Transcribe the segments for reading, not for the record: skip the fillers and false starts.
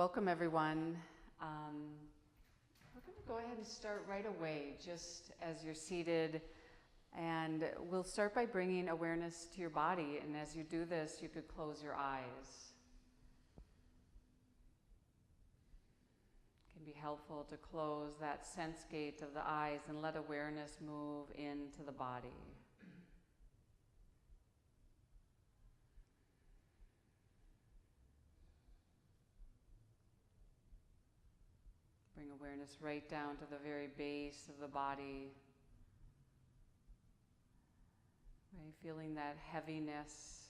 Welcome everyone. We're going to go ahead and start right away, just as you're seated, and we'll start by bringing awareness to your body, and as you do this, you could close your eyes. It can be helpful to close that sense gate of the eyes and let awareness move into the body. Bring awareness right down to the very base of the body. Right, feeling that heaviness.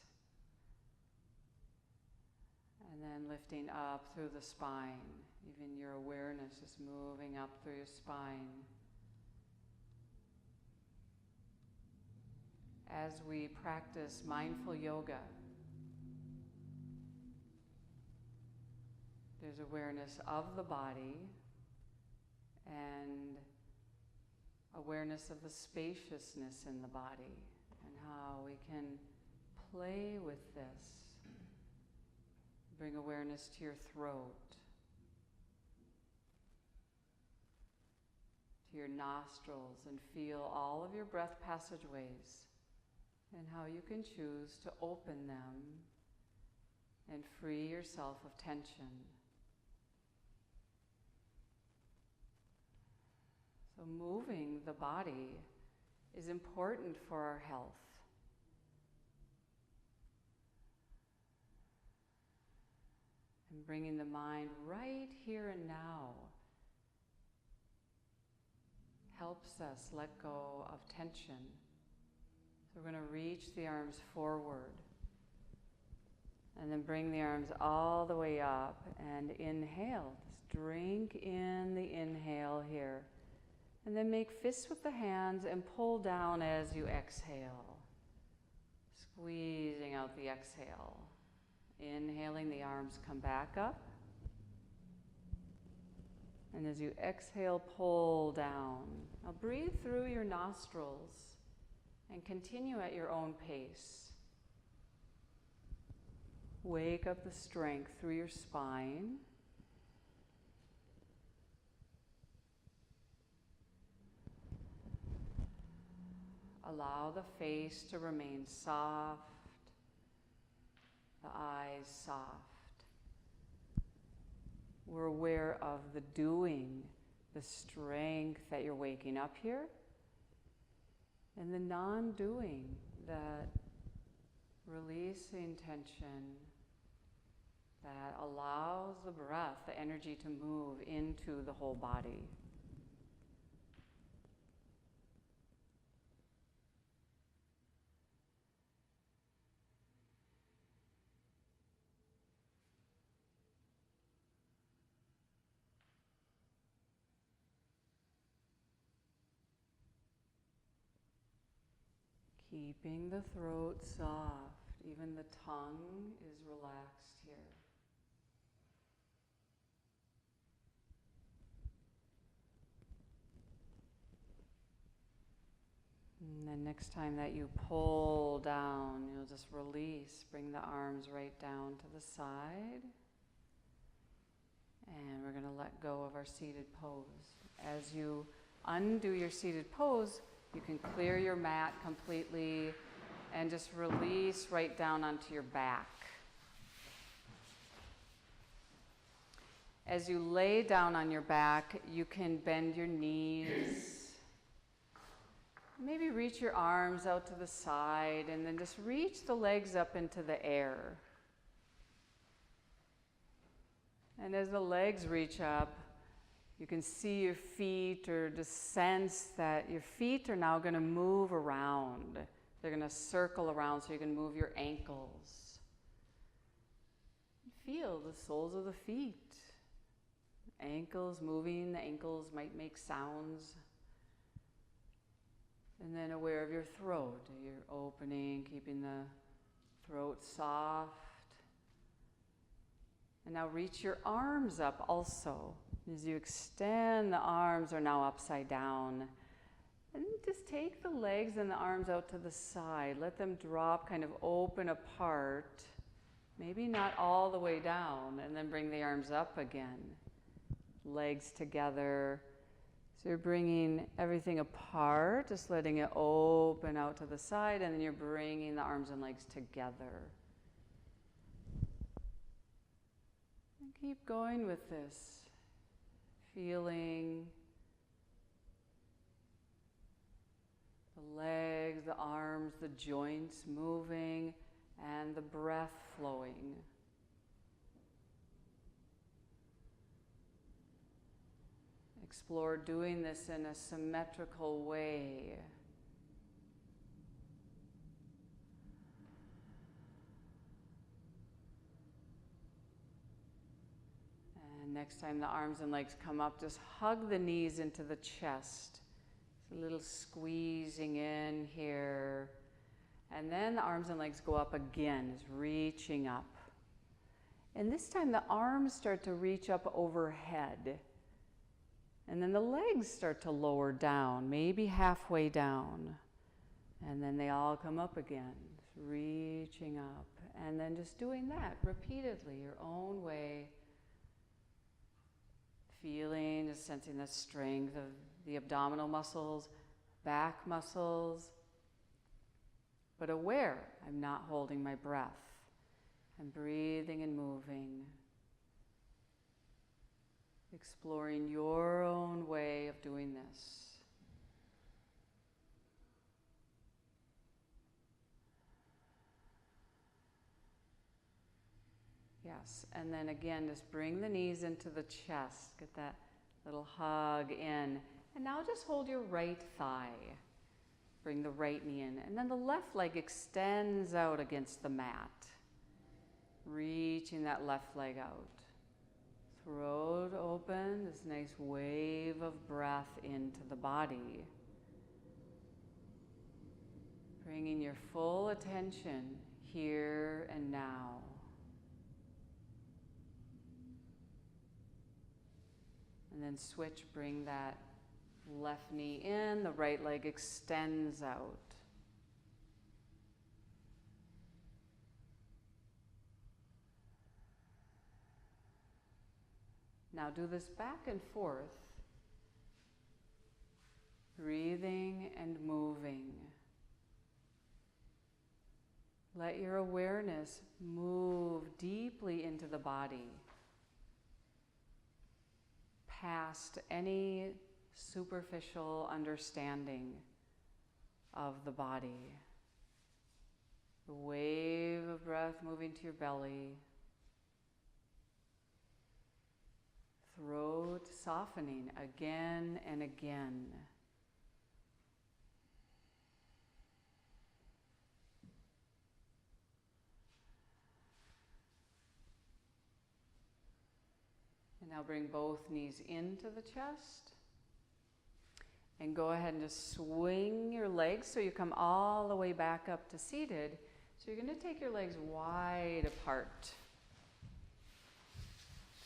And then lifting up through the spine. Even your awareness is moving up through your spine. As we practice mindful yoga, there's awareness of the body and awareness of the spaciousness in the body and how we can play with this. Bring awareness to your throat, to your nostrils, and feel all of your breath passageways and how you can choose to open them and free yourself of tension. So moving the body is important for our health. And bringing the mind right here and now helps us let go of tension. So we're going to reach the arms forward and then bring the arms all the way up and inhale. Just drink in the inhale here. And then make fists with the hands and pull down as you exhale. Squeezing out the exhale. Inhaling, the arms come back up. And as you exhale, pull down. Now breathe through your nostrils and continue at your own pace. Wake up the strength through your spine. Allow the face to remain soft, the eyes soft. We're aware of the doing, the strength that you're waking up here, and the non-doing, that releasing tension that allows the breath, the energy to move into the whole body. Keeping the throat soft, even the tongue is relaxed here. And then next time that you pull down, you'll just release, bring the arms right down to the side. And we're going to let go of our seated pose. As you undo your seated pose, you can clear your mat completely and just release right down onto your back. As you lay down on your back, you can bend your knees. Maybe reach your arms out to the side and then just reach the legs up into the air. And as the legs reach up, you can see your feet, or just sense that your feet are now going to move around. They're going to circle around so you can move your ankles. Feel the soles of the feet. Ankles moving, the ankles might make sounds. And then aware of your throat. You're opening, keeping the throat soft. And now reach your arms up also. As you extend, the arms are now upside down. And just take the legs and the arms out to the side. Let them drop, kind of open apart. Maybe not all the way down, and then bring the arms up again. Legs together. So you're bringing everything apart, just letting it open out to the side, and then you're bringing the arms and legs together. And keep going with this, feeling the legs, the arms, the joints moving, and the breath flowing. Explore doing this in a symmetrical way. And next time the arms and legs come up, just hug the knees into the chest. A little squeezing in here. And then the arms and legs go up again, is reaching up. And this time the arms start to reach up overhead. And then the legs start to lower down, maybe halfway down. And then they all come up again, reaching up. And then just doing that repeatedly, your own way. Feeling, just sensing the strength of the abdominal muscles, back muscles. But aware, I'm not holding my breath. I'm breathing and moving. Exploring your own way of doing this. Yes, and then again, just bring the knees into the chest. Get that little hug in. And now just hold your right thigh. Bring the right knee in. And then the left leg extends out against the mat. Reaching that left leg out. Throat open, this nice wave of breath into the body. Bringing your full attention here and now. And then switch, bring that left knee in, the right leg extends out. Now do this back and forth, breathing and moving. Let your awareness move deeply into the body, past any superficial understanding of the body. The wave of breath moving to your belly. Throat softening again and again. And now bring both knees into the chest. And go ahead and just swing your legs so you come all the way back up to seated. So you're going to take your legs wide apart.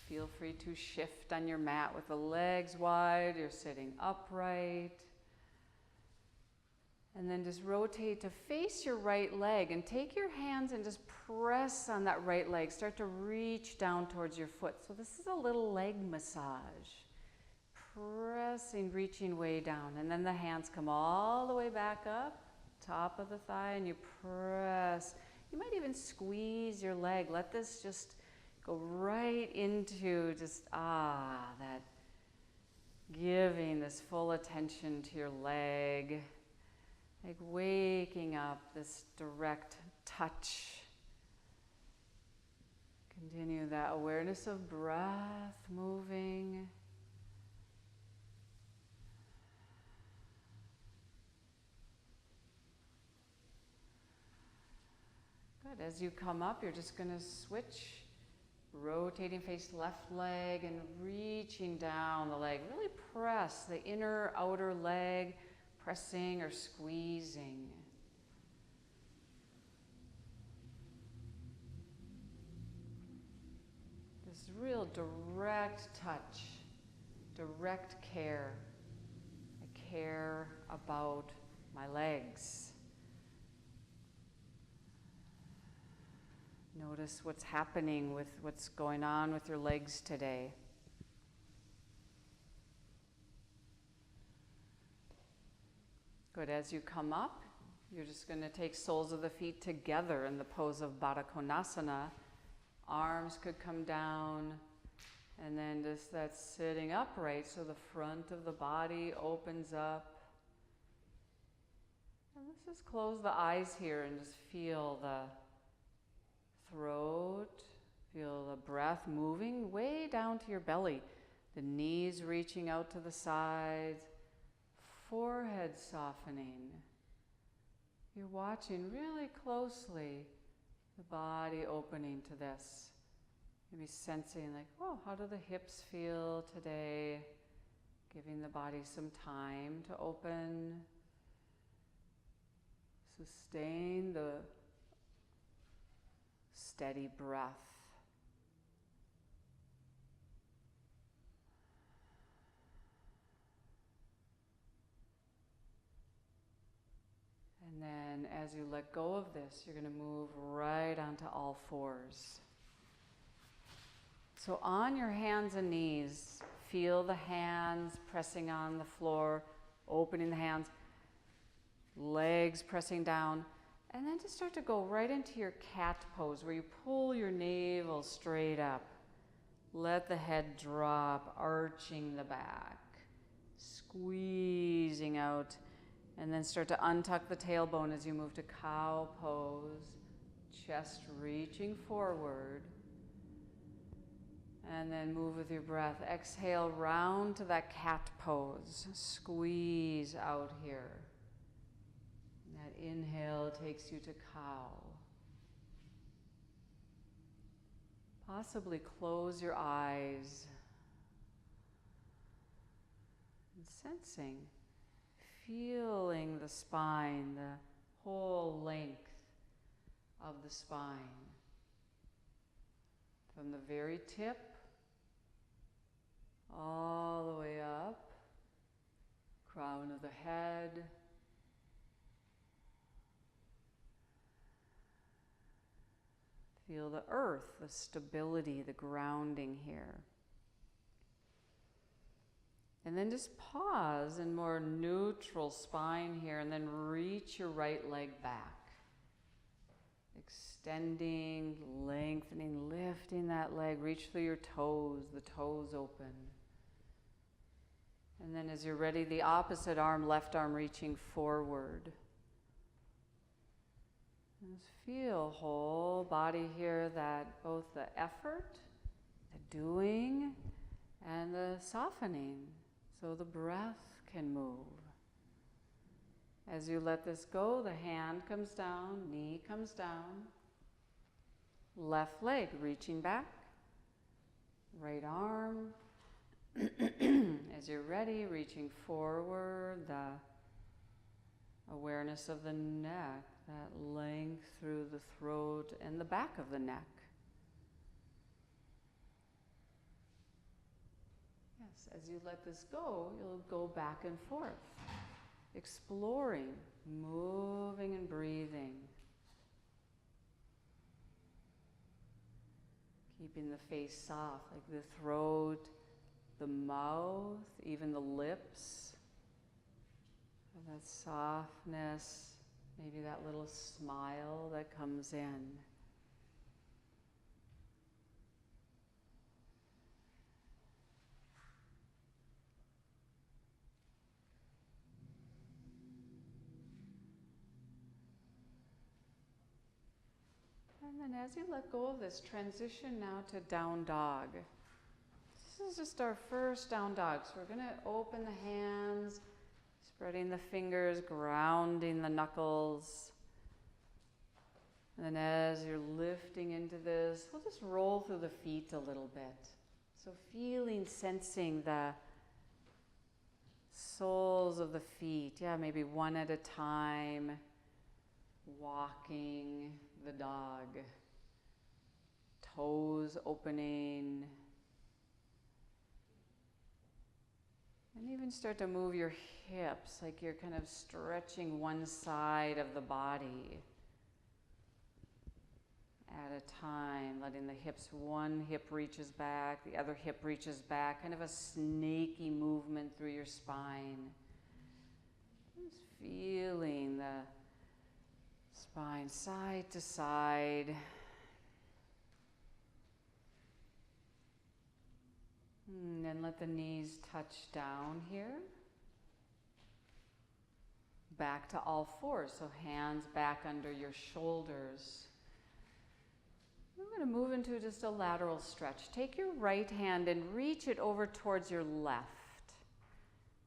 Feel free to shift on your mat with the legs wide. You're sitting upright. And then just rotate to face your right leg and take your hands and just press on that right leg. Start to reach down towards your foot. So this is a little leg massage. Pressing, reaching way down. And then the hands come all the way back up, top of the thigh, and you press. You might even squeeze your leg. Let this just go right into just, that giving this full attention to your leg. Like waking up, this direct touch. Continue that awareness of breath moving. Good. As you come up, you're just going to switch, rotating face left leg and reaching down the leg. Really press the inner outer leg, pressing or squeezing. This real direct touch, direct care. I care about my legs. Notice what's happening with what's going on with your legs today. Good. As you come up, you're just going to take soles of the feet together in the pose of Baddha Konasana. Arms could come down, and then just that sitting upright, so the front of the body opens up. And let's just close the eyes here and just feel the throat, feel the breath moving way down to your belly, the knees reaching out to the sides, forehead softening. You're watching really closely the body opening to this. Maybe sensing like, oh, how do the hips feel today? Giving the body some time to open. Sustain the steady breath. And then as you let go of this, you're going to move right onto all fours. So on your hands and knees, feel the hands pressing on the floor, opening the hands, legs pressing down, and then just start to go right into your cat pose where you pull your navel straight up. Let the head drop, arching the back, squeezing out, and then start to untuck the tailbone as you move to cow pose, chest reaching forward. And then move with your breath. Exhale, round to that cat pose. Squeeze out here. And that inhale takes you to cow. Possibly close your eyes. And sensing, feeling the spine, the whole length of the spine. From the very tip all the way up, crown of the head, feel the earth, the stability, the grounding here. And then just pause in more neutral spine here, and then reach your right leg back. Extending, lengthening, lifting that leg, reach through your toes, the toes open. And then as you're ready, the opposite arm, left arm reaching forward. Just feel whole body here, that both the effort, the doing, and the softening, so the breath can move. As you let this go, the hand comes down, knee comes down, left leg reaching back, right arm. As you're ready, reaching forward, the awareness of the neck, that length through the throat and the back of the neck. Yes, as you let this go, you'll go back and forth, exploring, moving and breathing. Keeping the face soft, like the throat, the mouth, even the lips. And that softness, maybe that little smile that comes in. And then as you let go of this, transition now to down dog. This is just our first down dog. So we're going to open the hands, spreading the fingers, grounding the knuckles. And then as you're lifting into this, we'll just roll through the feet a little bit. So feeling, sensing the soles of the feet. Yeah, maybe one at a time. Walking the dog. Toes opening. And even start to move your hips, like you're kind of stretching one side of the body at a time, letting the hips, one hip reaches back, the other hip reaches back, kind of a snaky movement through your spine. Just feeling the spine side to side. And then let the knees touch down here. Back to all fours, so hands back under your shoulders. We're going to move into just a lateral stretch. Take your right hand and reach it over towards your left,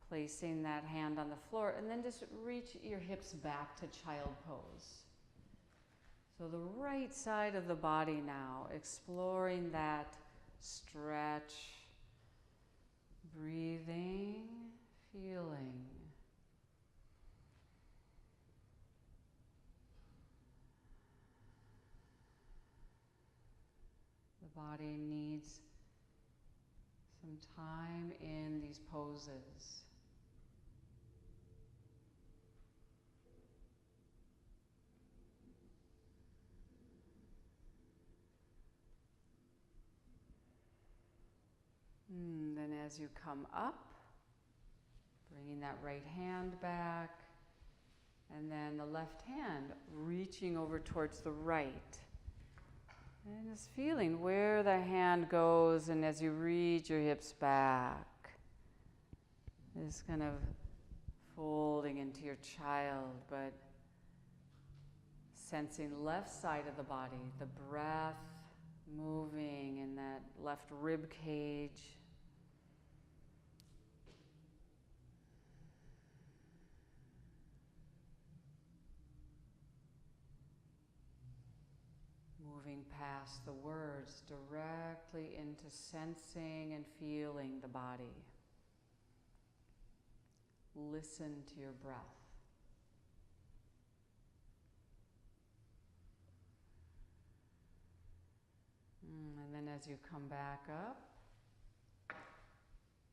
placing that hand on the floor, and then just reach your hips back to child pose. So the right side of the body now, exploring that stretch, breathing, feeling. The body needs some time in these poses. Then as you come up, bringing that right hand back, and then the left hand reaching over towards the right. And just feeling where the hand goes, and as you reach your hips back, just kind of folding into your child, but sensing left side of the body, the breath moving in that left rib cage. Moving past the words directly into sensing and feeling the body. Listen to your breath. And then as you come back up,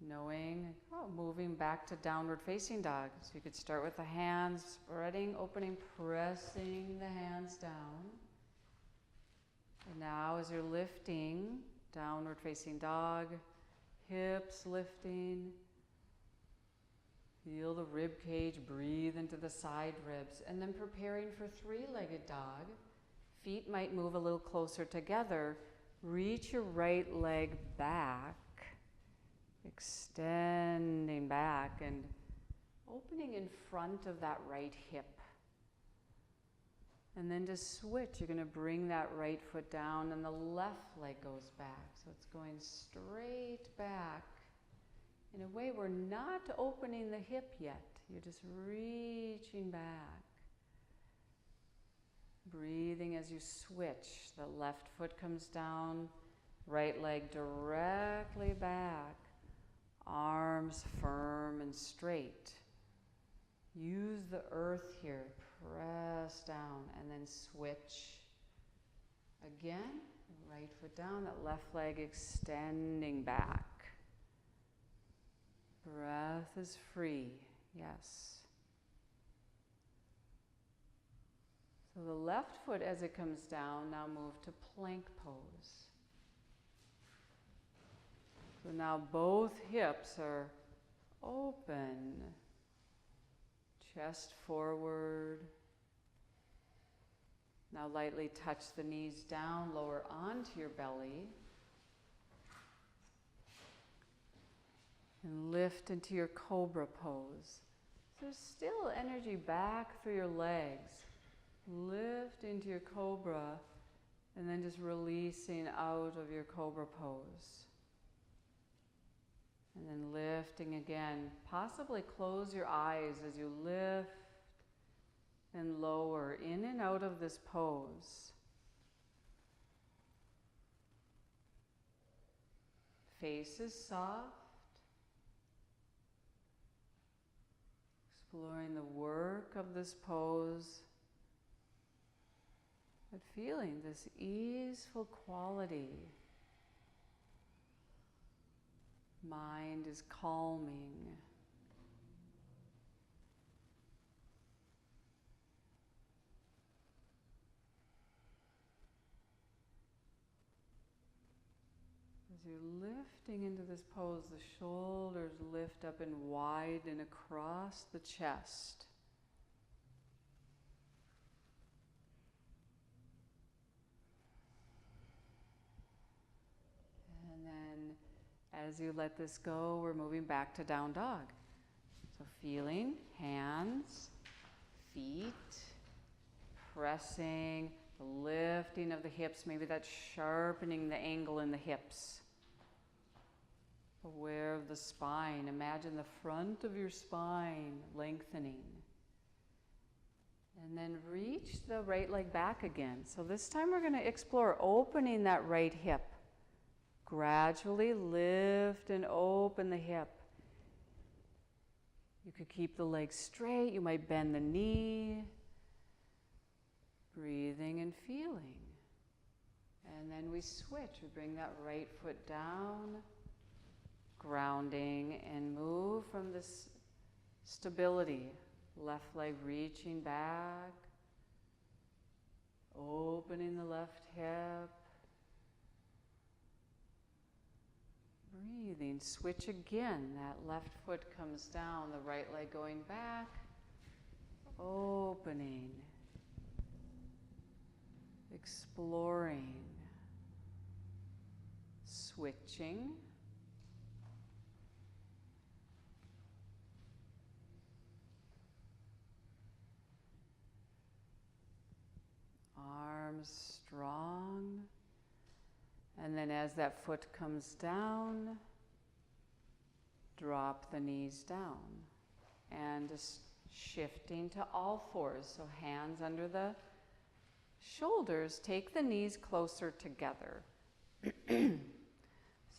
knowing, moving back to downward facing dog. So you could start with the hands spreading, opening, pressing the hands down. And now as you're lifting, downward facing dog, hips lifting, feel the rib cage, breathe into the side ribs, and then preparing for three-legged dog. Feet might move a little closer together. Reach your right leg back, extending back and opening in front of that right hip. And then to switch, you're going to bring that right foot down and the left leg goes back. So it's going straight back. In a way, we're not opening the hip yet. You're just reaching back. Breathing as you switch. The left foot comes down, right leg directly back. Arms firm and straight. Use the earth here. Press down and then switch. Again, right foot down, that left leg extending back. Breath is free, yes. So the left foot as it comes down, now move to plank pose. So now both hips are open. Chest forward. Now lightly touch the knees down, lower onto your belly. And lift into your cobra pose. So there's still energy back through your legs. Lift into your cobra and then just releasing out of your cobra pose. And then lifting again. Possibly close your eyes as you lift and lower in and out of this pose. Face is soft. Exploring the work of this pose. But feeling this easeful quality. Mind is calming. you're lifting into this pose, the shoulders lift up and widen across the chest. And then as you let this go, we're moving back to down dog. So feeling hands, feet, pressing, the lifting of the hips, maybe that's sharpening the angle in the hips. Aware of the spine. Imagine the front of your spine lengthening. And then reach the right leg back again. So this time we're going to explore opening that right hip. Gradually lift and open the hip. You could keep the leg straight. You might bend the knee. Breathing and feeling. And then we switch. We bring that right foot down, grounding, and move from this stability. Left leg reaching back, opening the left hip. Breathing, switch again. That left foot comes down, the right leg going back, opening, exploring, switching. Arms strong. And then as that foot comes down, drop the knees down. And just shifting to all fours. So hands under the shoulders, take the knees closer together. So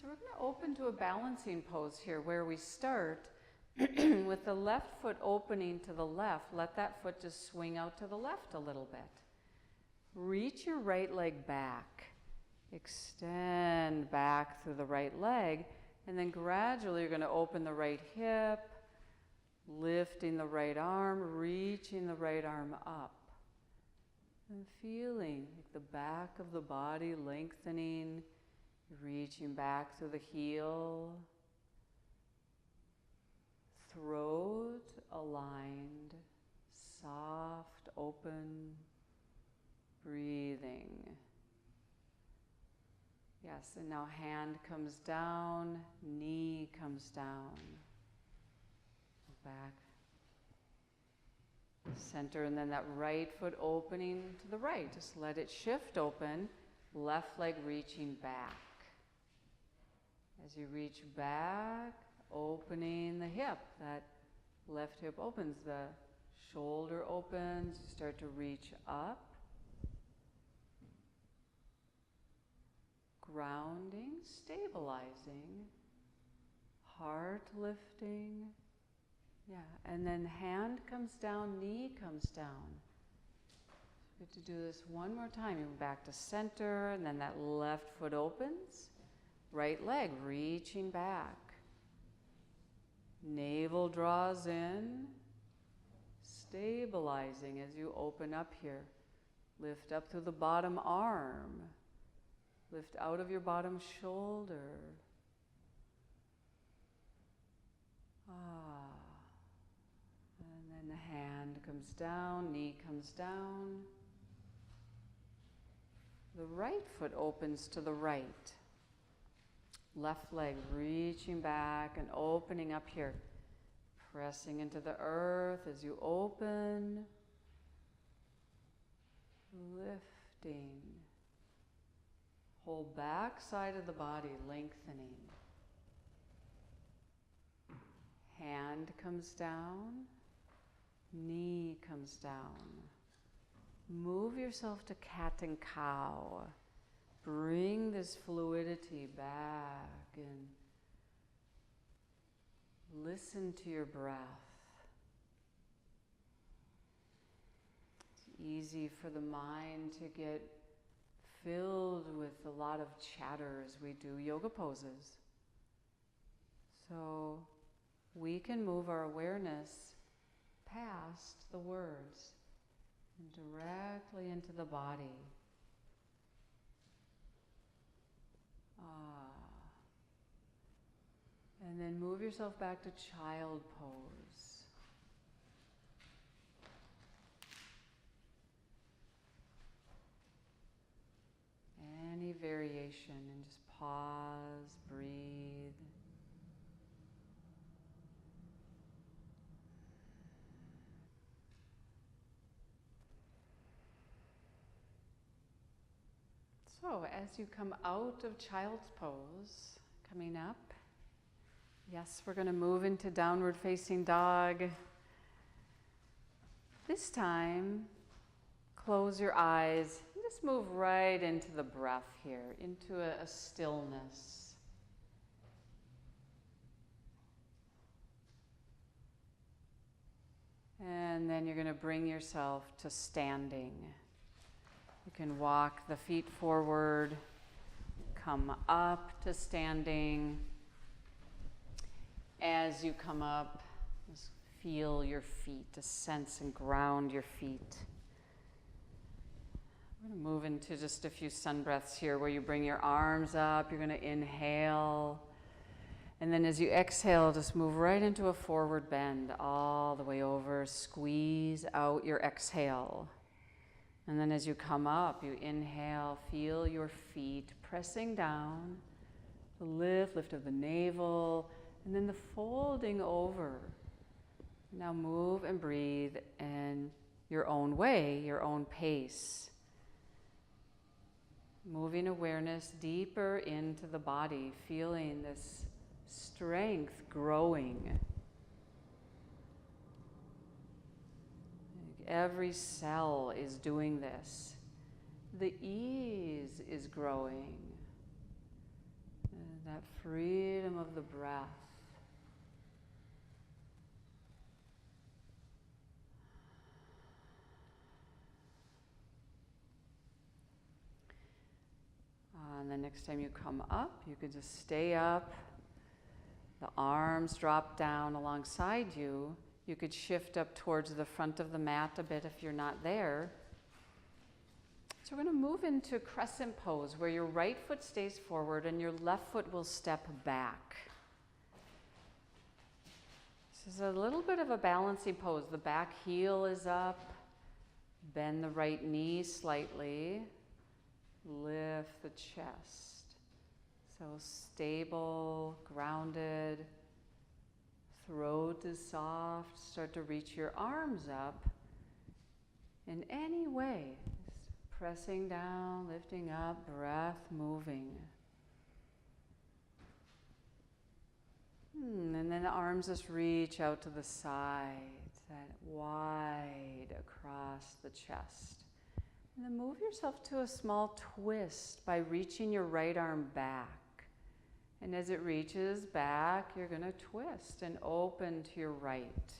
we're going to open to a balancing pose here where we start with the left foot opening to the left. Let that foot just swing out to the left a little bit. Reach your right leg back. Extend back through the right leg. And then gradually you're going to open the right hip, lifting the right arm, reaching the right arm up. And feeling like the back of the body lengthening, reaching back through the heel. Throat aligned, soft, open, breathing. Yes, and now hand comes down, knee comes down. Back. Center, and then that right foot opening to the right. Just let it shift open. Left leg reaching back. As you reach back, opening the hip. That left hip opens, the shoulder opens. You start to reach up. Grounding, stabilizing, heart lifting. Yeah, and then hand comes down, knee comes down. Good to do this one more time. You go back to center, and then that left foot opens. Right leg reaching back. Navel draws in, stabilizing as you open up here. Lift up through the bottom arm. Lift out of your bottom shoulder. And then the hand comes down, knee comes down. The right foot opens to the right. Left leg reaching back and opening up here. Pressing into the earth as you open. Lifting. Whole back side of the body lengthening. Hand comes down, knee comes down. Move yourself to cat and cow. Bring this fluidity back and listen to your breath. It's easy for the mind to get filled with a lot of chatter as we do yoga poses. So we can move our awareness past the words and directly into the body. And then move yourself back to child pose. Any variation, and just pause, breathe. So as you come out of child's pose, coming up, yes, we're going to move into downward facing dog. This time, close your eyes and just move right into the breath here, into a stillness. And then you're going to bring yourself to standing. You can walk the feet forward, come up to standing. As you come up, just feel your feet, just sense and ground your feet. We're going to move into just a few sun breaths here where you bring your arms up. You're going to inhale. And then as you exhale, just move right into a forward bend all the way over. Squeeze out your exhale. And then as you come up, you inhale, feel your feet pressing down, the lift of the navel, and then the folding over. Now move and breathe in your own way, your own pace. Moving awareness deeper into the body, feeling this strength growing. Every cell is doing this. The ease is growing. That freedom of the breath. And the next time you come up, you can just stay up. The arms drop down alongside you. You could shift up towards the front of the mat a bit if you're not there. So we're going to move into crescent pose where your right foot stays forward and your left foot will step back. This is a little bit of a balancing pose. The back heel is up. Bend the right knee slightly. Lift the chest. So stable, grounded. Throat is soft. Start to reach your arms up in any way. Just pressing down, lifting up, breath moving. And then the arms just reach out to the side, that wide across the chest. And then move yourself to a small twist by reaching your right arm back. And as it reaches back, you're going to twist and open to your right.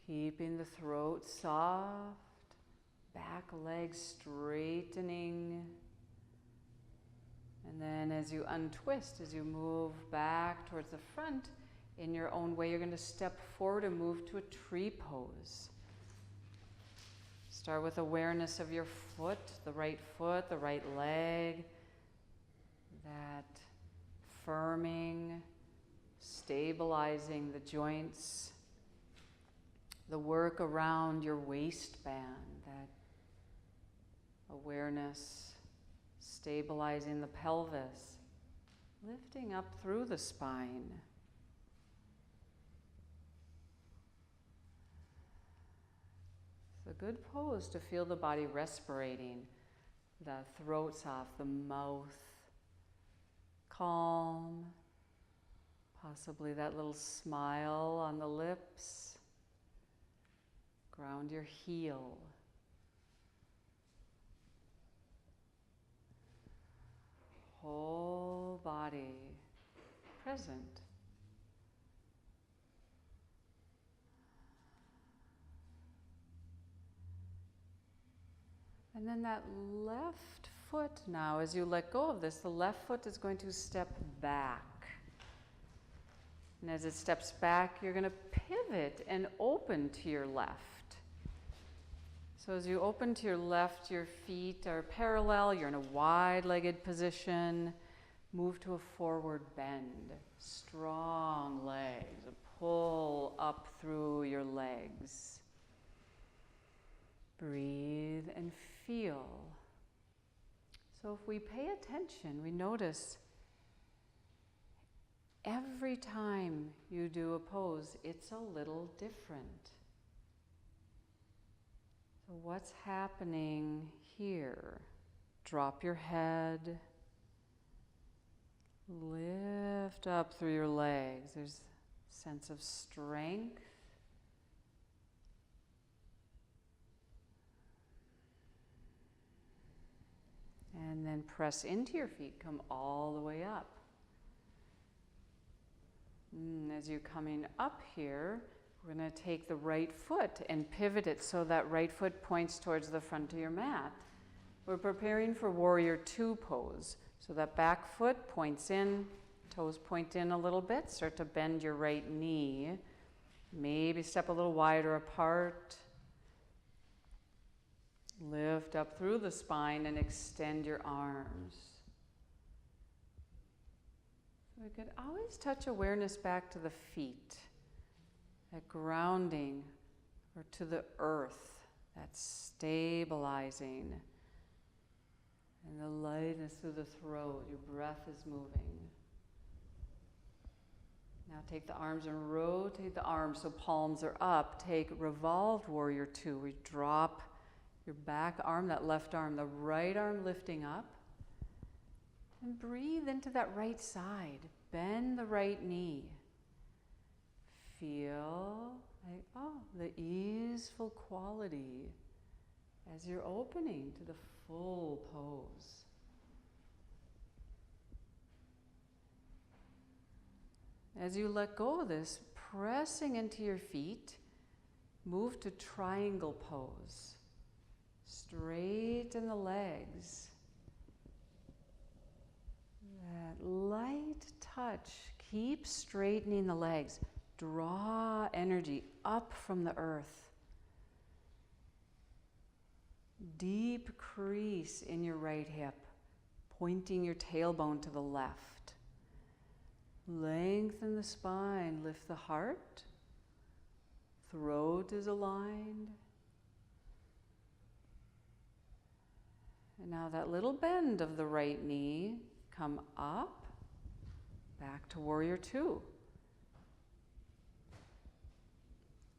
Keeping the throat soft, back legs straightening. And then as you untwist, as you move back towards the front, in your own way, you're going to step forward and move to a tree pose. Start with awareness of your foot, the right leg. That firming, stabilizing the joints, the work around your waistband, that awareness, stabilizing the pelvis, lifting up through the spine. It's a good pose to feel the body respirating, the throat soft, the mouth calm, possibly that little smile on the lips. Ground your heel. Whole body present. And then that left foot now, as you let go of this, the left foot is going to step back. And as it steps back, you're going to pivot and open to your left. So as you open to your left, your feet are parallel. You're in a wide-legged position. Move to a forward bend. Strong legs. Pull up through your legs. Breathe and feel. So if we pay attention, we notice every time you do a pose, it's a little different. So what's happening here? Drop your head. Lift up through your legs. There's a sense of strength. And then press into your feet. Come all the way up. As you're coming up here, we're going to take the right foot and pivot it so that right foot points towards the front of your mat. We're preparing for Warrior Two pose. So that back foot points in, toes point in a little bit. Start to bend your right knee. Maybe step a little wider apart. Lift up through the spine and extend your arms. We could always touch awareness back to the feet, that grounding, or to the earth, that stabilizing, and the lightness through the throat. Your breath is moving. Now take the arms and rotate the arms so palms are up. Take revolved Warrior Two. We drop your back arm, that left arm, the right arm lifting up. And breathe into that right side. Bend the right knee. Feel like, the easeful quality as you're opening to the full pose. As you let go of this, pressing into your feet, move to triangle pose. Straighten the legs. That light touch. Keep straightening the legs. Draw energy up from the earth. Deep crease in your right hip, pointing your tailbone to the left. Lengthen the spine, lift the heart. Throat is aligned. And now that little bend of the right knee, come up, back to Warrior Two.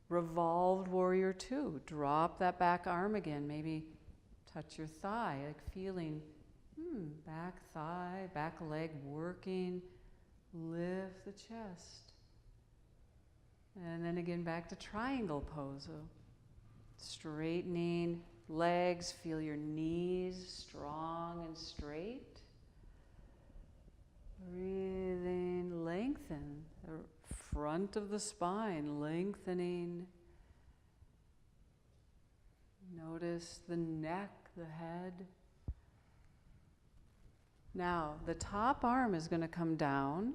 Revolved Warrior Two. Drop that back arm again. Maybe touch your thigh, like feeling back thigh, back leg working. Lift the chest. And then again back to triangle pose. So straightening legs, feel your knees strong and straight. Breathing, lengthen the front of the spine, lengthening. Notice the neck, the head. Now, the top arm is going to come down.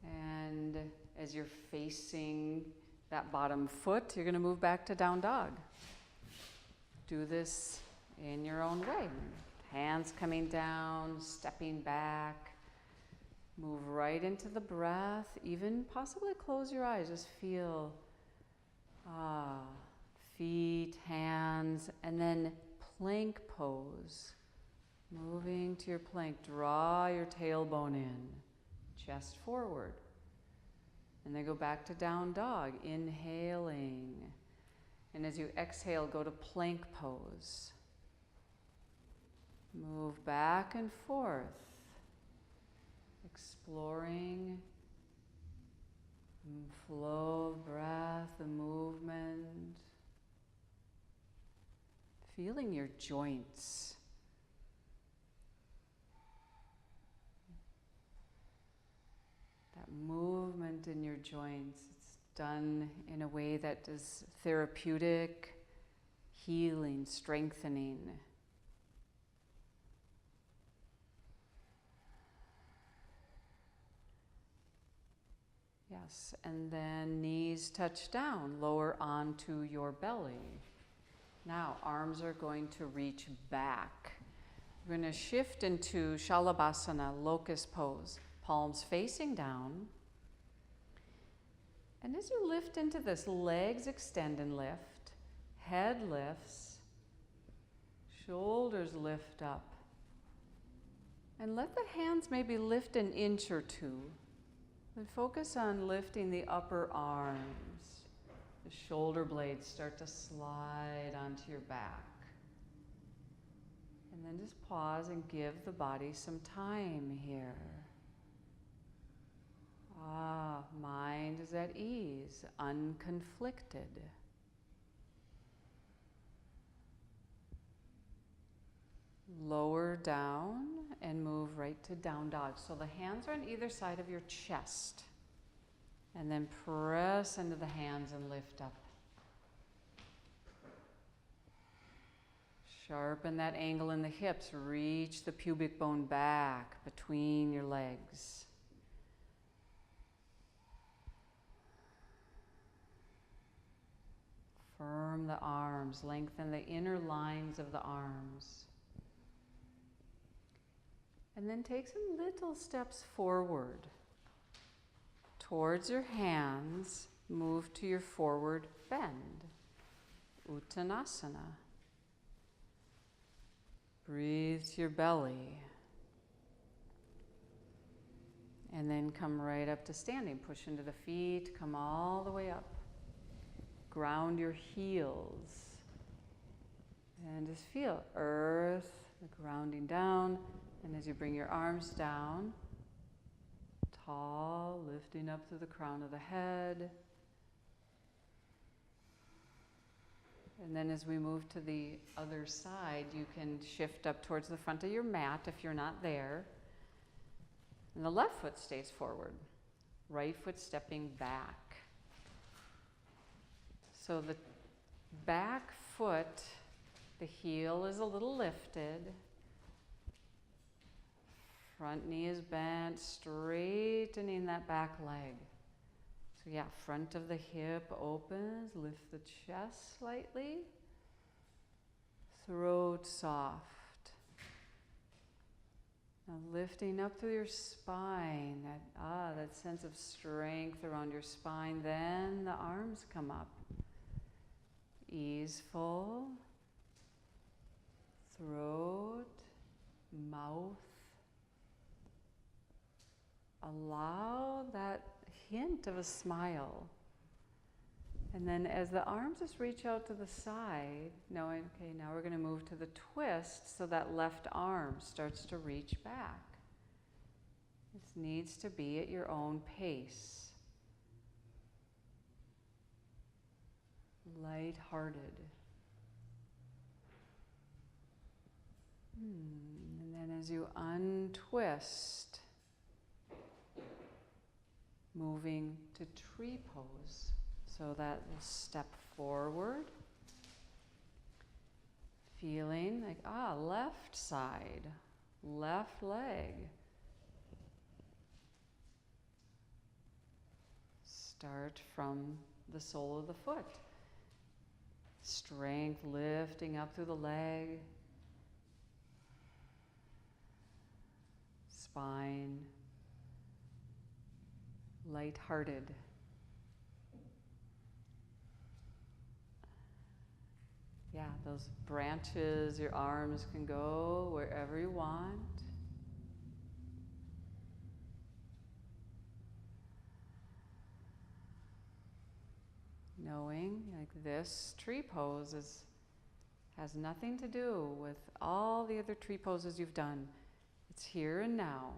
And as you're facing that bottom foot, you're going to move back to down dog. Do this in your own way. Hands coming down, stepping back. Move right into the breath. Even possibly close your eyes. Just feel feet, hands, and then plank pose. Moving to your plank. Draw your tailbone in. Chest forward. And then go back to down dog. Inhaling. And as you exhale, go to plank pose. Move back and forth, exploring flow of breath, the movement, feeling your joints. That movement in your joints, it's done in a way that is therapeutic, healing, strengthening. Yes, and then knees touch down, lower onto your belly. Now, arms are going to reach back. We're going to shift into Shalabhasana, locust pose. Palms facing down. And as you lift into this, legs extend and lift. Head lifts. Shoulders lift up. And let the hands maybe lift an inch or two. And focus on lifting the upper arms. The shoulder blades start to slide onto your back. And then just pause and give the body some time here. Mind is at ease, unconflicted. Lower down and move right to down dog. So the hands are on either side of your chest. And then press into the hands and lift up. Sharpen that angle in the hips. Reach the pubic bone back between your legs. Firm the arms. Lengthen the inner lines of the arms. And then take some little steps forward. Towards your hands, move to your forward bend. Uttanasana. Breathe to your belly. And then come right up to standing. Push into the feet, come all the way up. Ground your heels. And just feel earth, the grounding down. And as you bring your arms down, tall, lifting up to the crown of the head. And then as we move to the other side, you can shift up towards the front of your mat if you're not there. And the left foot stays forward, right foot stepping back. So the back foot, the heel is a little lifted. Front knee is bent, straightening that back leg. So yeah, front of the hip opens, lift the chest slightly. Throat soft. Now lifting up through your spine, that sense of strength around your spine. Then the arms come up. Easeful. Throat, mouth. Allow that hint of a smile. And then as the arms just reach out to the side, knowing, okay, now we're going to move to the twist, so that left arm starts to reach back. This needs to be at your own pace. Light-hearted. And then as you untwist, moving to tree pose. So that will step forward. Feeling like, left side, left leg. Start from the sole of the foot. Strength lifting up through the leg. Spine. Light-hearted. Yeah, those branches, your arms can go wherever you want. Knowing like this tree pose has nothing to do with all the other tree poses you've done. It's here and now.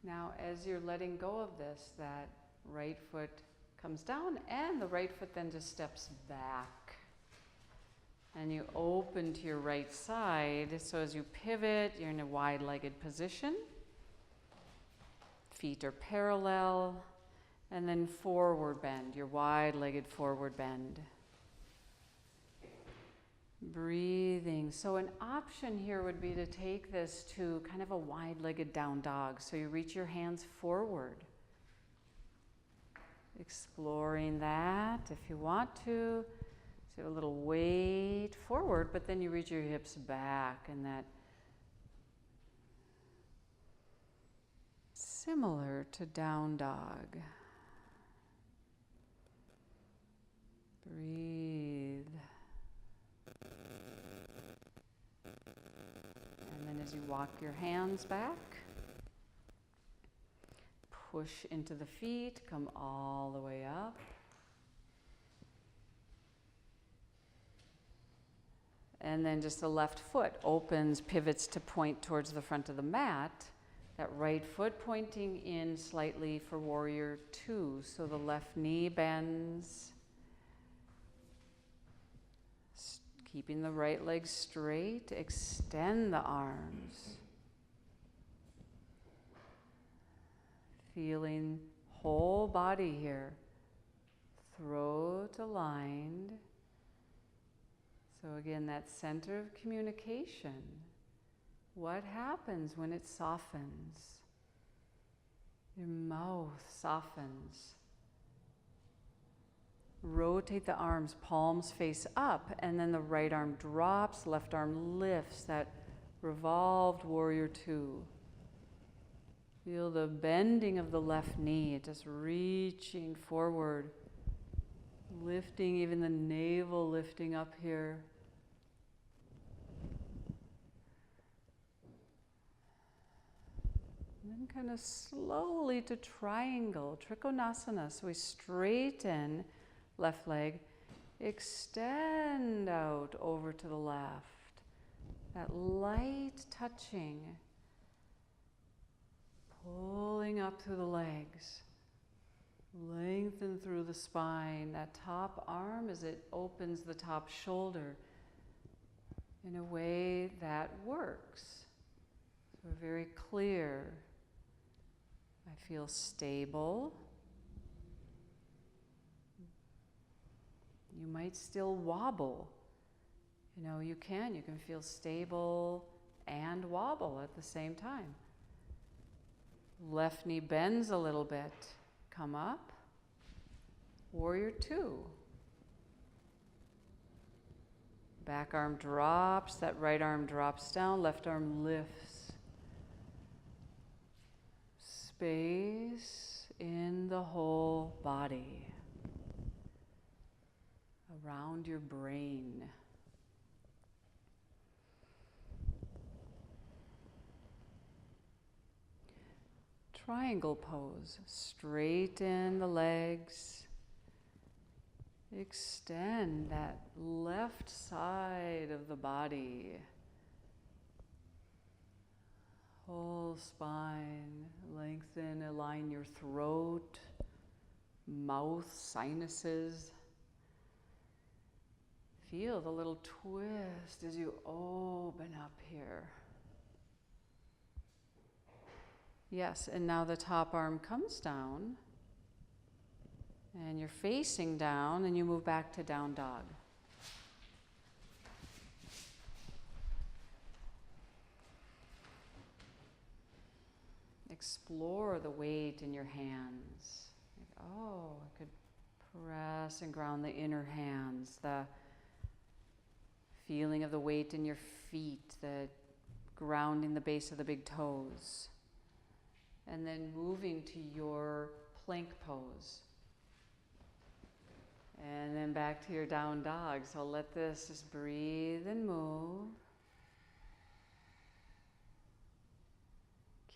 Now, as you're letting go of this, that right foot comes down and the right foot then just steps back. And you open to your right side. So as you pivot, you're in a wide-legged position. Feet are parallel. And then forward bend, your wide-legged forward bend. Breathing. So an option here would be to take this to kind of a wide-legged down dog. So you reach your hands forward. Exploring that if you want to. So a little weight forward, but then you reach your hips back, and that similar to down dog. Breathe. And then as you walk your hands back, push into the feet, come all the way up. And then just the left foot opens, pivots to point towards the front of the mat. That right foot pointing in slightly for warrior two. So the left knee bends. Keeping the right leg straight, extend the arms. Feeling whole body here. Throat aligned. So again, that center of communication. What happens when it softens? Your mouth softens. Rotate the arms, palms face up, and then the right arm drops, left arm lifts, that revolved warrior two. Feel the bending of the left knee, just reaching forward, lifting even the navel, lifting up here. And then kind of slowly to triangle, Trikonasana. So we straighten left leg, extend out over to the left. That light touching, pulling up through the legs. Lengthen through the spine. That top arm as it opens the top shoulder in a way that works. So we're very clear. I feel stable. You might still wobble. You can feel stable and wobble at the same time. Left knee bends a little bit. Come up. Warrior two. Back arm drops, that right arm drops down, left arm lifts. Space in the whole body. Around your brain. Triangle pose. Straighten the legs. Extend that left side of the body. Whole spine. Lengthen, align your throat, mouth, sinuses. Feel the little twist as you open up here. Yes, and now the top arm comes down, and you're facing down, and you move back to down dog. Explore the weight in your hands. I could press and ground the inner hands, the feeling of the weight in your feet, the grounding the base of the big toes. And then moving to your plank pose. And then back to your down dog. So let this just breathe and move.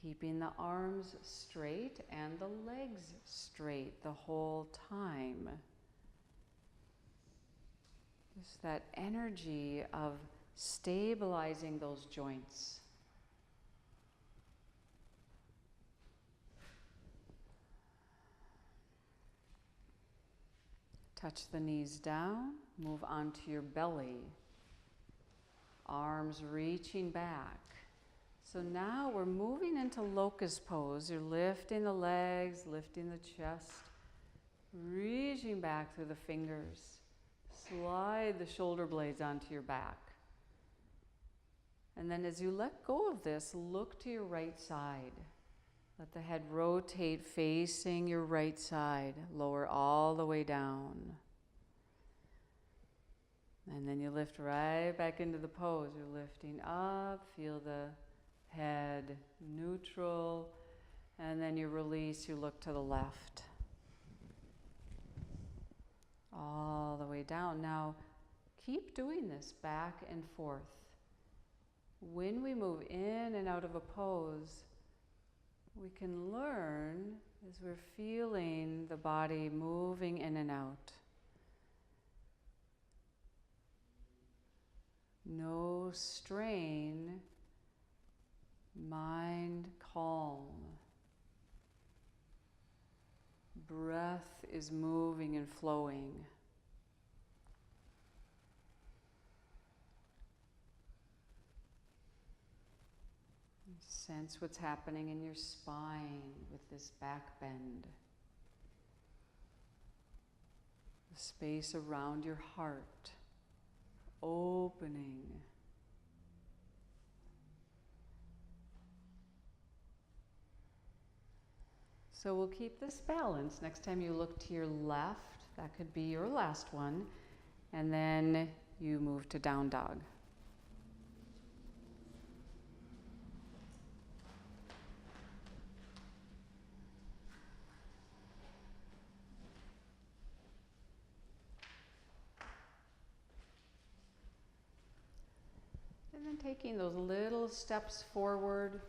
Keeping the arms straight and the legs straight the whole time. Just that energy of stabilizing those joints. Touch the knees down, move onto your belly. Arms reaching back. So now we're moving into locust pose. You're lifting the legs, lifting the chest, reaching back through the fingers. Slide the shoulder blades onto your back. And then as you let go of this, look to your right side. Let the head rotate facing your right side. Lower all the way down. And then you lift right back into the pose. You're lifting up. Feel the head neutral. And then you release. You look to the left. All the way down. Now, keep doing this back and forth. When we move in and out of a pose, we can learn as we're feeling the body moving in and out. No strain, mind calm. Breath is moving and flowing. Sense what's happening in your spine with this back bend. The space around your heart opening. So we'll keep this balance. Next time you look to your left, that could be your last one, and then you move to down dog. And then taking those little steps forward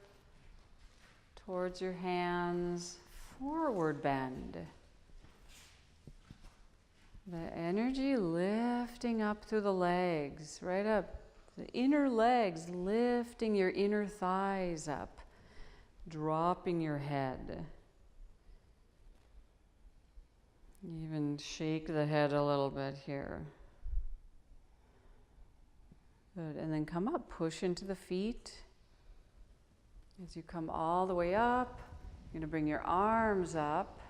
towards your hands, forward bend. The energy lifting up through the legs, right up. The inner legs lifting your inner thighs up, dropping your head. Even shake the head a little bit here. Good, and then come up, push into the feet. As you come all the way up, you're going to bring your arms up.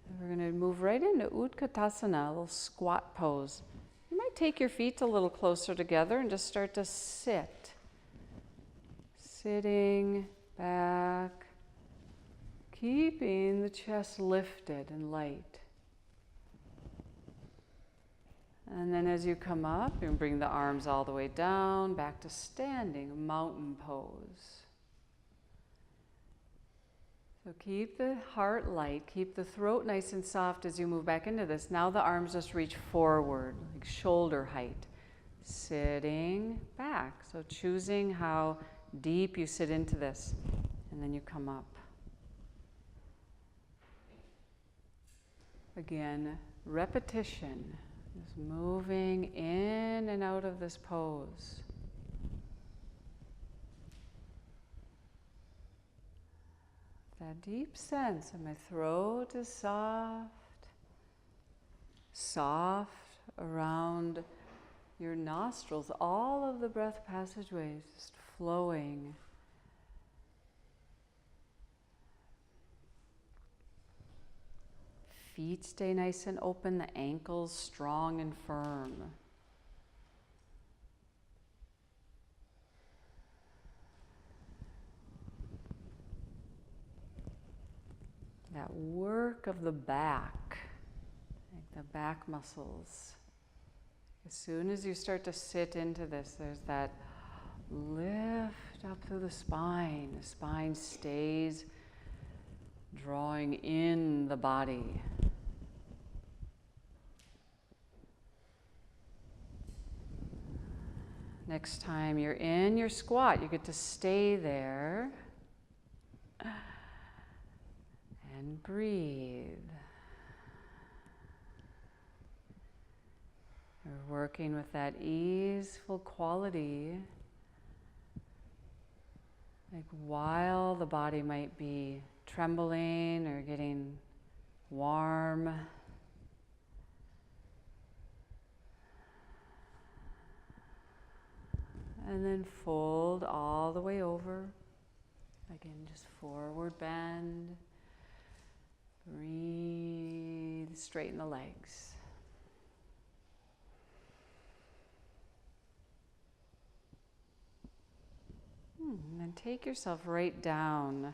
And we're going to move right into Utkatasana, a little squat pose. You might take your feet a little closer together and just start to sit. Sitting back, keeping the chest lifted and light. And then as you come up, you can bring the arms all the way down, back to standing, mountain pose. So keep the heart light, keep the throat nice and soft as you move back into this. Now the arms just reach forward, like shoulder height. Sitting back, so choosing how deep you sit into this, and then you come up. Again, repetition. Just moving in and out of this pose. That deep sense of my throat is soft, soft around your nostrils, all of the breath passageways just flowing. Feet stay nice and open, the ankles strong and firm. That work of the back, like the back muscles. As soon as you start to sit into this, there's that lift up through the spine. The spine stays drawing in the body. Next time you're in your squat, you get to stay there and breathe. You're working with that easeful quality, like while the body might be trembling or getting warm. And then fold all the way over. Again, just forward bend. Breathe, straighten the legs. And then take yourself right down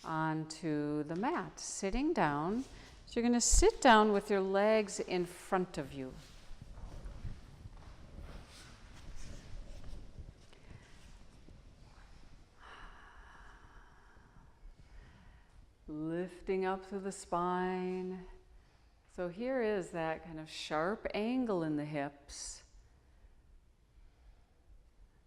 onto the mat, sitting down. So you're going to sit down with your legs in front of you. Lifting up through the spine. So here is that kind of sharp angle in the hips.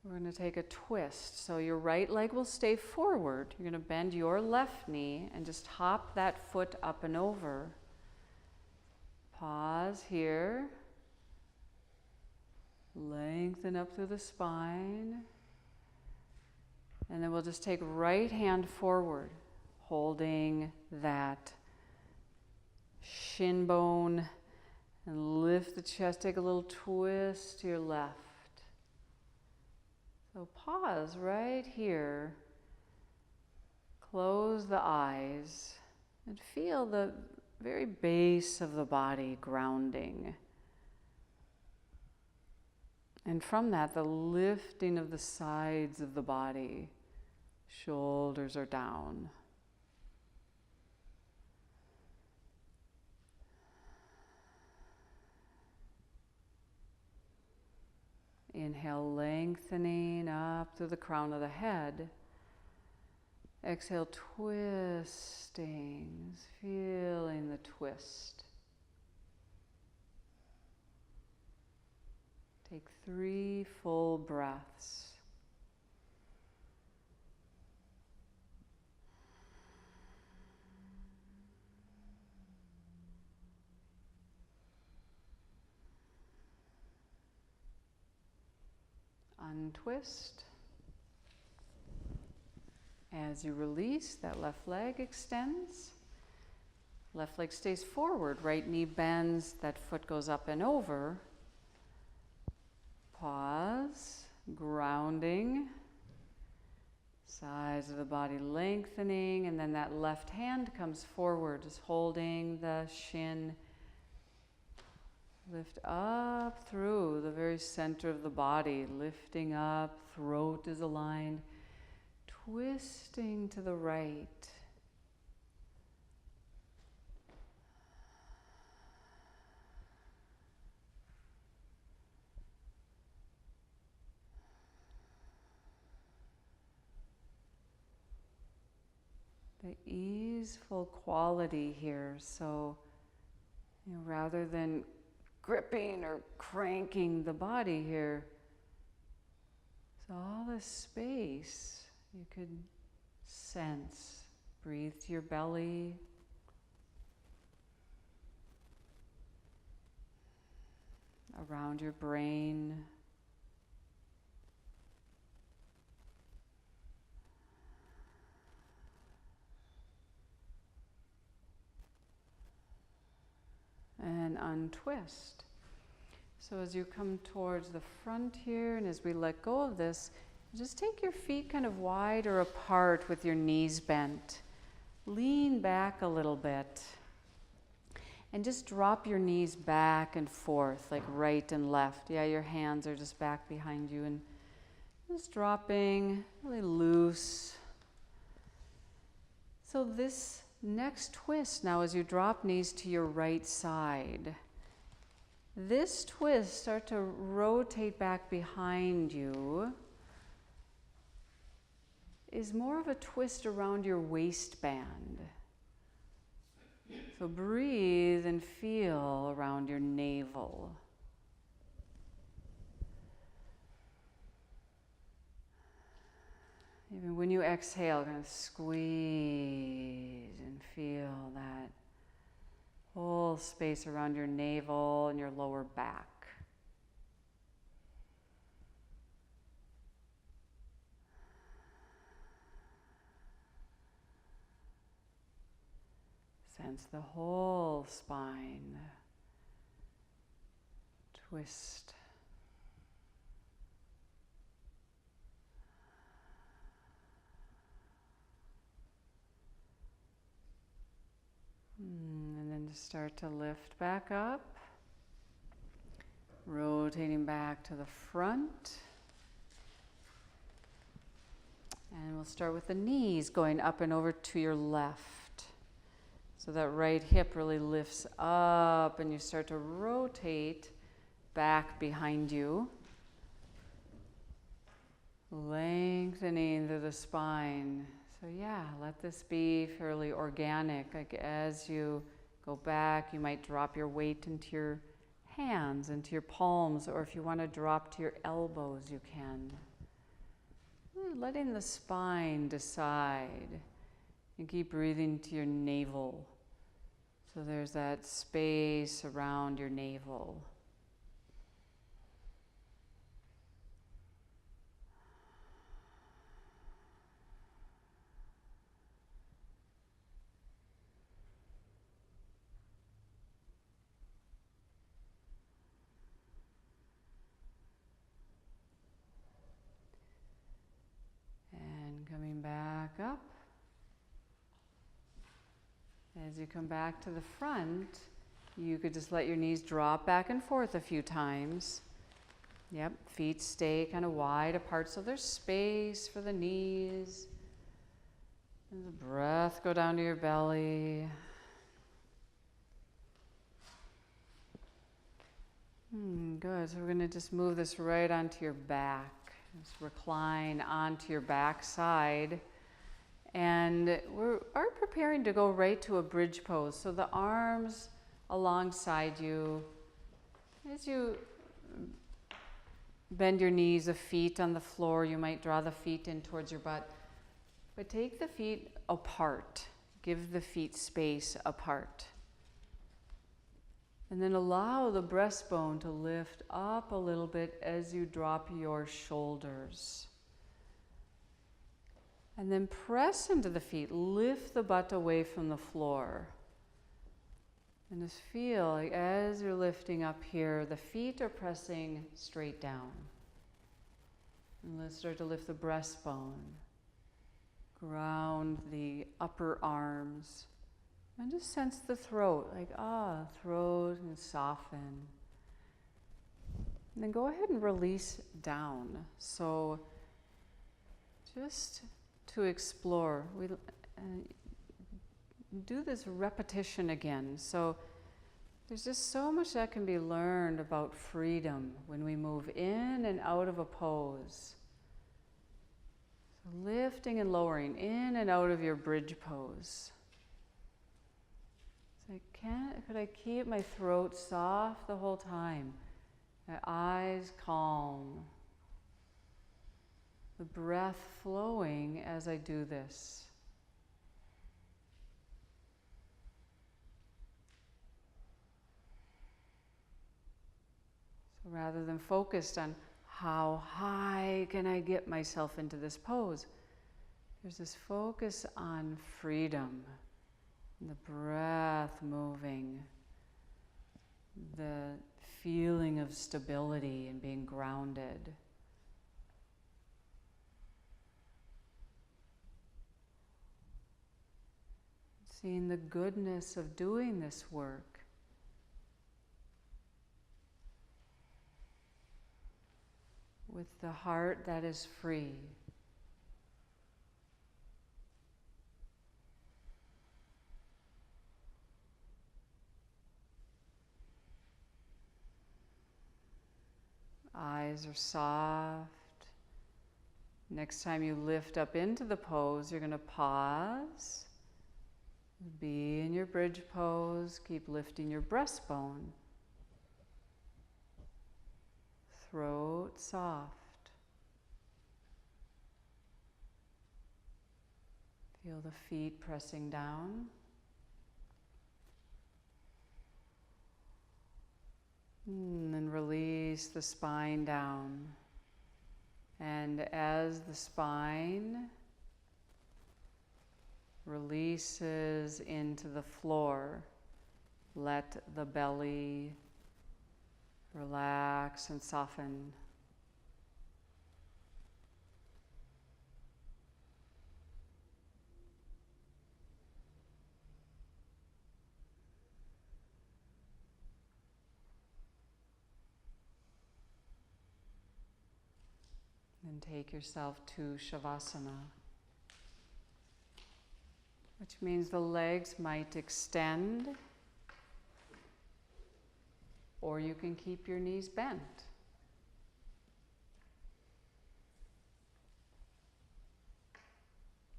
We're going to take a twist. So your right leg will stay forward. You're going to bend your left knee and just hop that foot up and over. Pause here. Lengthen up through the spine. And then we'll just take right hand forward, holding that shin bone, and lift the chest. Take a little twist to your left. So pause right here. Close the eyes and feel the very base of the body grounding. And from that, the lifting of the sides of the body. Shoulders are down. Inhale, lengthening up through the crown of the head. Exhale, twisting, feeling the twist. Take 3 full breaths. Untwist. As you release, that left leg extends. Left leg stays forward, right knee bends, that foot goes up and over. Pause, grounding. Sides of the body lengthening, and then that left hand comes forward, just holding the shin. Lift up through the very center of the body, lifting up, throat is aligned, twisting to the right. The easeful quality here, so rather than gripping or cranking the body here. So all this space you could sense. Breathe to your belly. Around your brain. And untwist. So as you come towards the front here, and as we let go of this, just take your feet kind of wide or apart with your knees bent. Lean back a little bit. And just drop your knees back and forth, like right and left. Yeah, your hands are just back behind you, and just dropping really loose. So this next twist now, as you drop knees to your right side, this twist, start to rotate back behind you, is more of a twist around your waistband. So breathe and feel around your navel. Even when you exhale, kind of squeeze and feel that whole space around your navel and your lower back. Sense the whole spine twist. And then just start to lift back up, rotating back to the front. And we'll start with the knees going up and over to your left. So that right hip really lifts up and you start to rotate back behind you. Lengthening through the spine. So yeah, let this be fairly organic. Like as you go back, you might drop your weight into your hands, into your palms, or if you want to drop to your elbows, you can. Letting the spine decide. And keep breathing to your navel. So there's that space around your navel. And coming back up. As you come back to the front, you could just let your knees drop back and forth a few times. Yep, feet stay kind of wide apart so there's space for the knees. And the breath go down to your belly. Good, so we're going to just move this right onto your back. Just recline onto your back side. And we are preparing to go right to a bridge pose. So the arms alongside you. As you bend your knees, the feet on the floor, you might draw the feet in towards your butt. But take the feet apart. Give the feet space apart. And then allow the breastbone to lift up a little bit as you drop your shoulders. And then press into the feet, lift the butt away from the floor. And just feel like as you're lifting up here, the feet are pressing straight down. And let's start to lift the breastbone. Ground the upper arms. And just sense the throat, like throat, and soften. And then go ahead and release down. So just to explore, we do this repetition again. So there's just so much that can be learned about freedom when we move in and out of a pose. So lifting and lowering in and out of your bridge pose. So could I keep my throat soft the whole time? My eyes calm. The breath flowing as I do this. So rather than focused on how high can I get myself into this pose, there's this focus on freedom, the breath moving, the feeling of stability and being grounded. Seeing the goodness of doing this work. With the heart that is free. Eyes are soft. Next time you lift up into the pose, you're going to pause. Be in your bridge pose. Keep lifting your breastbone. Throat soft. Feel the feet pressing down. And then release the spine down. And as the spine releases into the floor, let the belly relax and soften. And take yourself to Shavasana. which means the legs might extend, or you can keep your knees bent.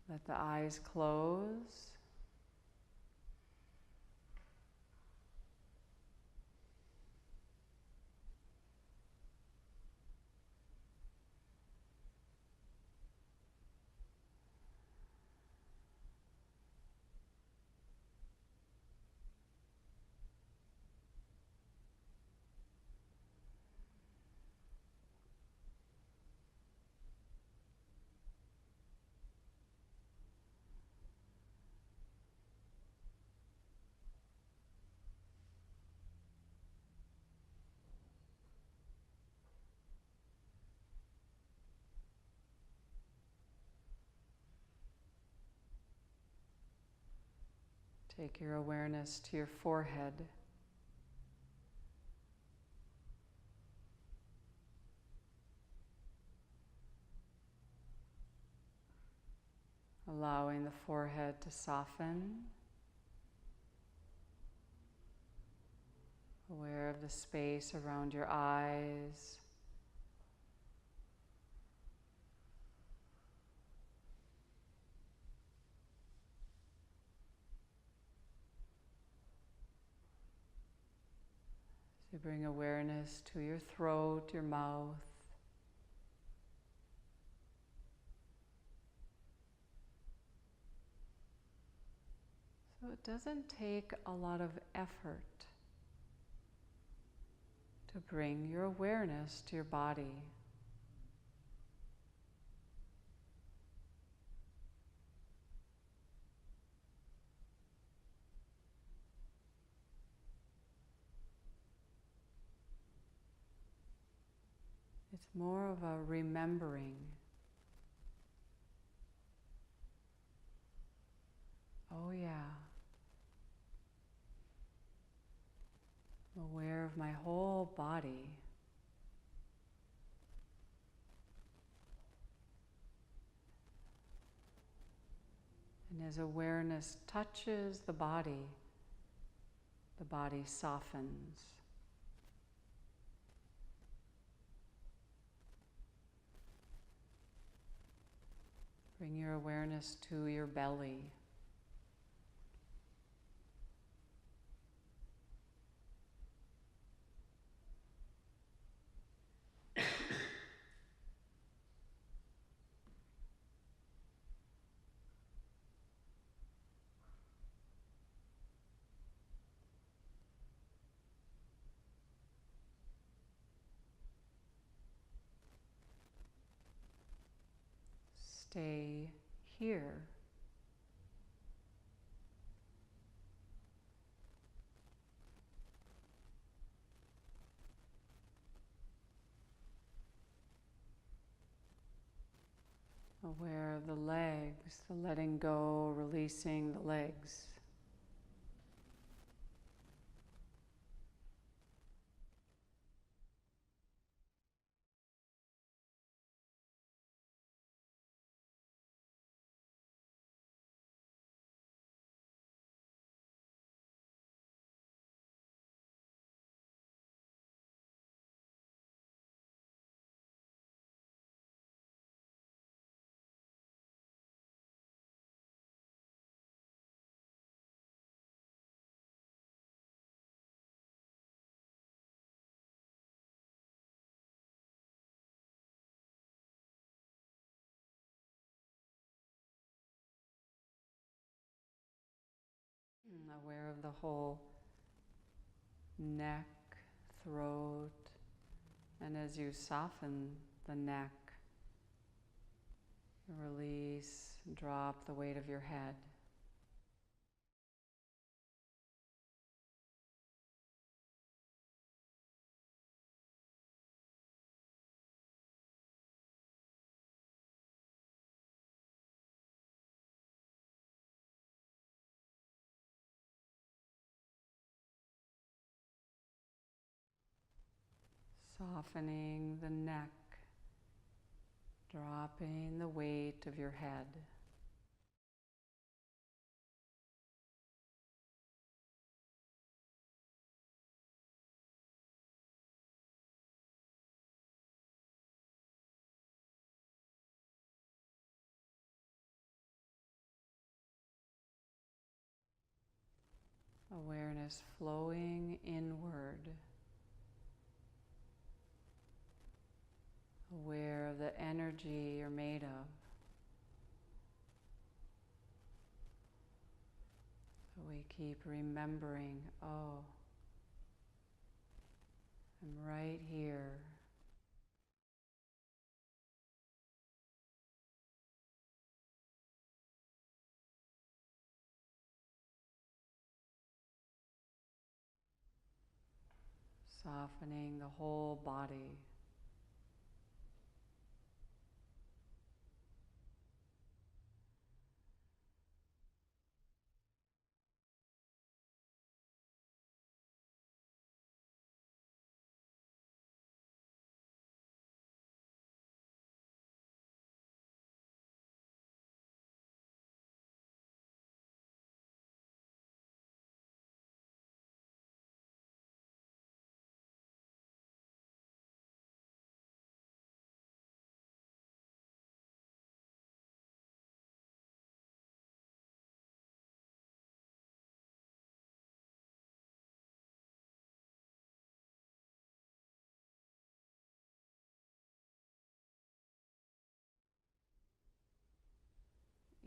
Let the eyes close. Take your awareness to your forehead. Allowing the forehead to soften. Aware of the space around your eyes. So bring awareness to your throat, your mouth. So it doesn't take a lot of effort to bring your awareness to your body. It's more of a remembering. Oh yeah. I'm aware of my whole body. And as awareness touches the body softens. Bring your awareness to your belly. Stay here. Aware of the legs, the letting go, releasing the legs. Aware of the whole neck, throat, and as you soften the neck, release, drop the weight of your head. Softening the neck, dropping the weight of your head. Awareness flowing inward. Aware of the energy you're made of. We keep remembering, oh, I'm right here. Softening the whole body.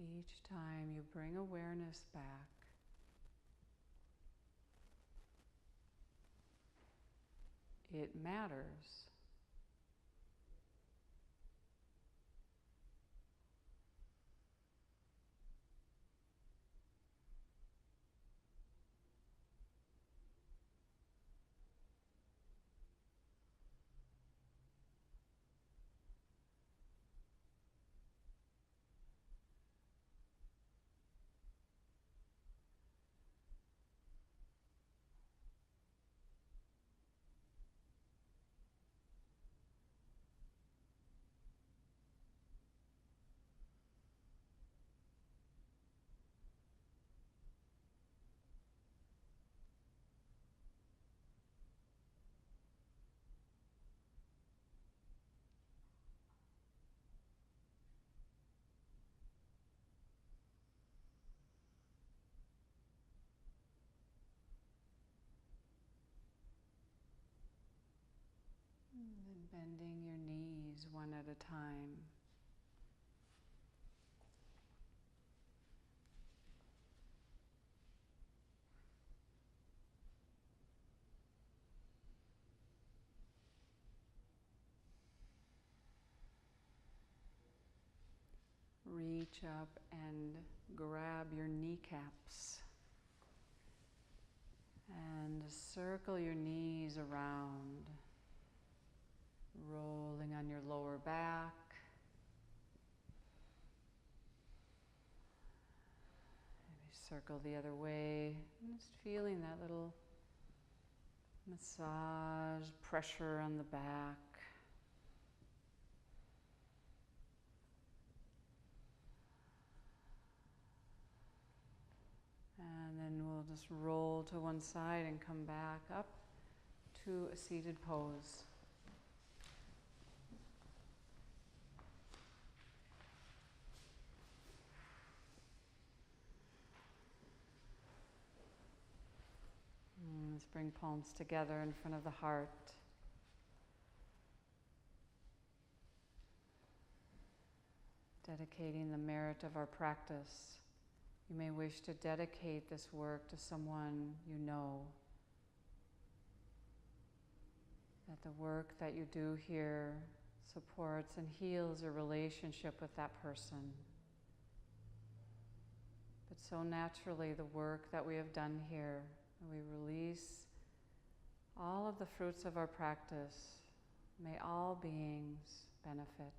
Each time you bring awareness back, it matters. And then bending your knees one at a time. Reach up and grab your kneecaps and circle your knees around, rolling on your lower back. Maybe circle the other way, just feeling that little massage pressure on the back. And then we'll just roll to one side and come back up to a seated pose. Let's bring palms together in front of the heart. Dedicating the merit of our practice. You may wish to dedicate this work to someone you know. That the work that you do here supports and heals your relationship with that person. But so naturally, the work that we have done here, we release all of the fruits of our practice. May all beings benefit.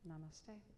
Namaste.